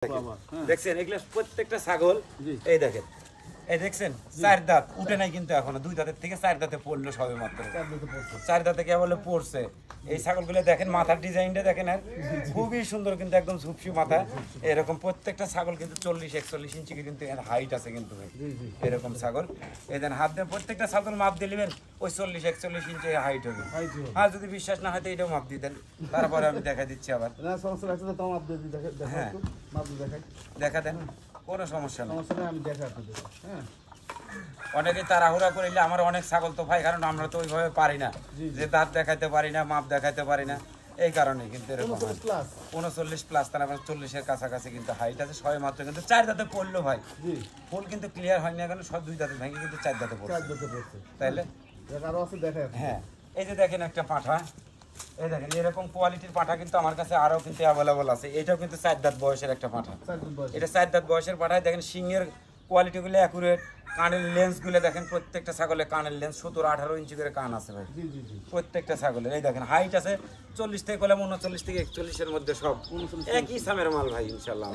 দেখছেন এগুলো প্রত্যেকটা ছাগল এই দেখেন এই দেখছেন চার দাঁত উঠে নাই কিন্তু এখনো দুই দাঁতের থেকে চার দাঁতে পড়লো সবে মাত্র চার দাঁতে কে বলে পড়ছে এই ছাগলগুলো দেখেন মাথার ডিজাইনটা দেখেন আর খুবই সুন্দর কিন্তু একদম ঝুপসি মাথা এরকম প্রত্যেকটা ছাগল কিন্তু 40-41 ইঞ্চি কিন্তু হাইট আছে কিন্তু এরকম ছাগল এই দেন হাত দিয়ে প্রত্যেকটা ছাগল মাপ দিয়ে নেবেন ওই 40-41 ইঞ্চি হাইট হবে আর যদি বিশ্বাস না হয় তো এটাও মাপ দিয়ে দেন তারপরে আমি দেখা দিচ্ছি আবার হ্যাঁ দেখা দেন কোনো সমস্যা নেই আমি দেখা আপনাদের হ্যাঁ অনেকে তাড়াহুড়া করিলে আমার অনেক ছাগল তো ভাই কারণ আমরা তো ওইভাবে পারি না যে দাঁত দেখাইতে পারি না মাপ দেখাইতে পারি না এই কারণে কিন্তু এরকম 39+ তার মানে 40-এর কাছাকাছি কিন্তু হাইট আছে সবে মাত্র কিন্তু চার দাঁতে পড়লো ভাই ফুল কিন্তু ক্লিয়ার হয়নি এখন সব দুই দাঁতে ভেঙে কিন্তু চার দাঁতে পড়ছে তাইলে হ্যাঁ এই যে দেখেন একটা পাঁঠা এই দেখেন এরকম কোয়ালিটির পাঁঠা কিন্তু আমার কাছে আরো কিন্তু অ্যাভেলেবল আছে এটাও কিন্তু 4 দাঁত বয়সের একটা পাঁঠা এটা 4 দাঁত বয়সের পাঁঠায় দেখেন সিংহের কোয়ালিটিগুলো অ্যাকুরেট কানের লেন্সগুলো দেখেন প্রত্যেকটা ছাগলের কানের লেন্স 17-18 ইঞ্চি করে কান আছে ভাই প্রত্যেকটা ছাগলের এই দেখেন হাইট আছে 40 থেকে 39 থেকে 41 এর মধ্যে সব একই সামের মাল ভাই ইনশাআল্লাহ